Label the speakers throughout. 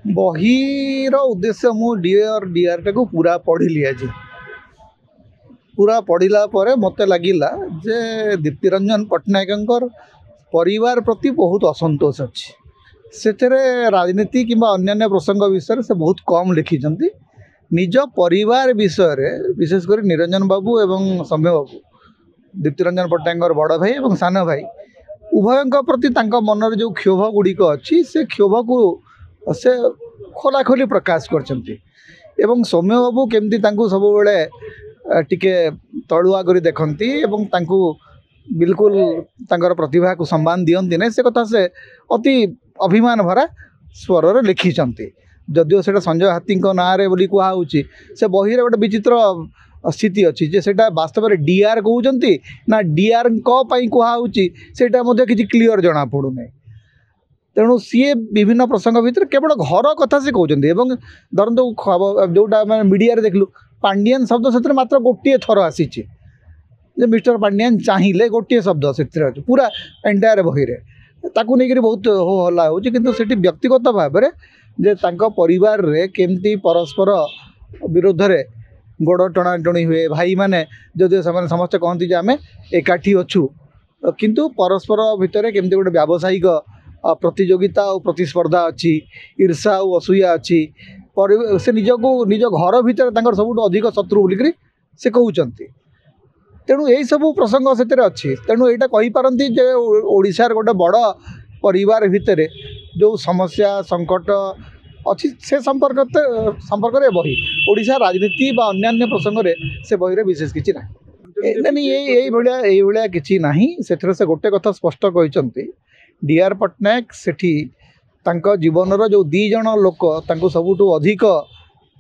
Speaker 1: बहीर उद्देश्य मु dear dear टाक पूरा पढ़ी आज पूरा पढ़ला मत लगिला जे दीप्तिरंजन पट्टनायक परिवार प्रति बहुत असंतोष अच्छी से राजनीति कि अन्य प्रसंग विषय से बहुत कम लिखिं निज परिवार विषय विशेषकर निरंजन बाबू एवं सौम्य बाबू दीप्तिरंजन पट्टनायक बड़ भाई और सान भाई उभय प्रति मनर जो क्षोभ गुड़िक अच्छी से क्षोभ को से खोलाखोली प्रकाश कर सौम्य बाबू केमती सब टिके तलुआ कर देखती बिल्कुल तांकर प्रतिभा को सम्मान दियंती नहीं से कथा से अति अभिमान भरा स्वर लिखिं जदिओ से संजय हाथी ना रे बोली कहुच्छी से बही गोटे विचित्र स्थिति अच्छी जे सेटा वास्तव में डीआर कहते ना डीआर कहुच्छी सेटा किसी क्लीयर जना पड़ूना तेणु सी विभिन्न प्रसंग भितर केवल घर कथा से कहते धरतु जोटा मीडिया देखलु पांडियन शब्द से मात्र गोटे थर आसी मिस्टर पांडियन चाहिए गोटे शब्द से पूरा एंटायर बही ताकू नहीं बहुत हो हल्ला हो कि व्यक्तिगत भाव में परिवार रे केमती परस्पर विरोध में गोड़ टणाटणी हुए भाई माने जदि समस्त कहती आम एकाठी अच्छु किंतु परस्पर भितर केमती गोटे व्यावसायिक प्रतियोगिता और प्रतिस्पर्धा अच्छी ईर्षा और असूया अच्छी से निज घर भितर सब अधिक शत्रु बोलिक से कहते तेणु यही सब प्रसंग से अच्छी तेणु यहाँ कहीपारती जे ओडिशार गोटे बड़ परिवार भितर जो समस्या संकट अच्छी से संपर्क बही ओडिशा राजनीति बा अन्य प्रसंग से बही रे विशेष किसी ना ये किसी ना से गोटे कथा स्पष्ट कहते डीआर पट्टनायक सेठी जीवन जो दी जन लोक सबुठ अधिक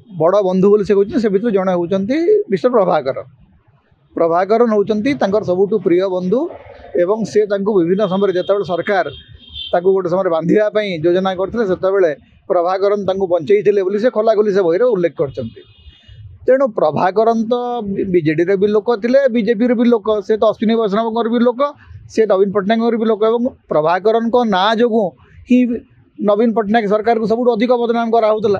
Speaker 1: बड़ बंधु बोली से कहते से जड़े होती मिस्टर प्रभाकरन होती सबुठ प्रिय बंधु एवं से विभिन्न समय जिते सरकार गोटे समय बांधापी योजना करते से प्रभाकरन बंचई से खोलाखोली से बही उल्लेख कर तेणु प्रभाकरन तो बीजेडी भी लोक थे बीजेपी भी लोक से तो अश्विनी वैष्णव भी लोक से नवीन पट्टनायक भी लोक और प्रभाकरन ना जो ही नवीन पट्टनायक सरकार को सबुठ अधिक बदनाम कराला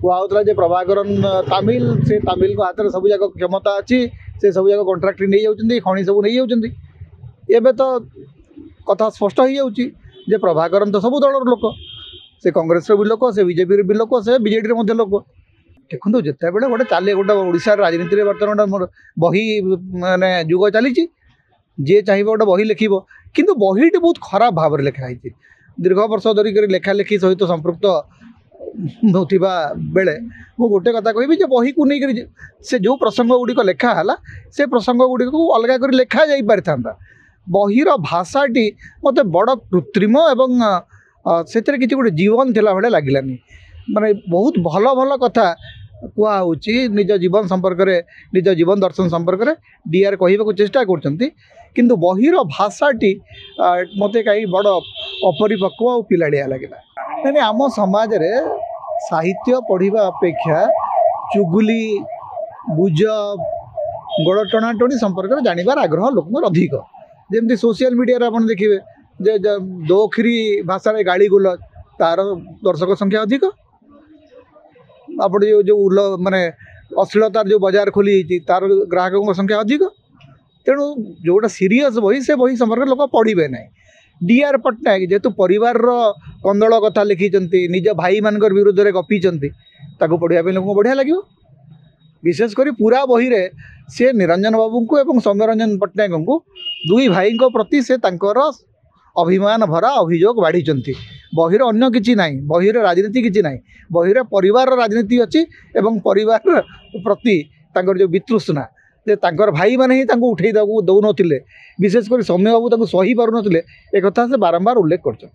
Speaker 1: कहला जे प्रभाकरन तामिल से तामिल को हाथ में सब जाक क्षमता अच्छी से सब जाक कंट्राक्ट नहीं जाती खଣି सब नहीं जाती एवं तो कथा स्पष्ट हो जाऊँगी जे प्रभाकरन तो सब दलर लोक से कांग्रेस भी लोक से बीजेपी भी लोक से बीजेडी लोक देखो जिते बड़े गोटे चले गोटे ओडिशा राजनीति में बर्तमान मोर बही माने जुग चली जी चाहिए गोटे बही लिख किंतु बहीटी बहुत खराब भाव में लिखाई दीर्घ वर्ष धरिक लेखालेखी सहित संपृक्त होता बेले मु गोटे कथा कहि बही को नहीं से जो प्रसंग गुड़िक लेखाला से प्रसंग गुड़िक अलग कर लेखा जा पारि था बहीर भाषाटी मत बड़ कृत्रिम एवं से किसी गोटे जीवन थिला भाई लगिलानी माने बहुत भल भल कथा कहुच्छी निज जीवन संपर्क में निज जीवन दर्शन संपर्क में डीआर कहवाक चेष्टा करछंती किंतु बहीर भाषाटी मत कहीं बड़ अपरिपक्व और पिलाड़िया लगे मैंने आम समाज रे साहित्य पढ़ा अपेक्षा चुगुली गुजब गोड़ टणाटणी संपर्क में जानवर आग्रह लोक अधिक जमी सोशल मीडिया आप देखिए जे दोखरी भाषा गाड़ी गुल तार दर्शक संख्या अधिक आप जो माने अश्लीलतार जो बाजार खोली तार ग्राहकों संख्या अधिक तेणु जोटा सीरीयस बही से बही संपर्क लोक पढ़े ना डीआर पट्टनायक जेहेतु परिवार कंदल कथा लिखिं निज भाई मान विरुद्ध में गपीचंती पढ़ाई लोक बढ़िया लगे विशेषकर पूरा बही रे से निरंजन बाबू को एवं सौम्यरंजन पट्टनायक को दुई भाई प्रति से अभिमान भरा अभियोग बाढ़ी बहीर अन्य किसी ना बहीर राजनीति किसी ना बहीर परिवार राजनीति अच्छी एवं परिवार प्रति जो वितृष्णा जे तांकर भाई माने ही उठे दौन विशेषकर सौम्य बाबू सही पार एक से बारंबार उल्लेख कर।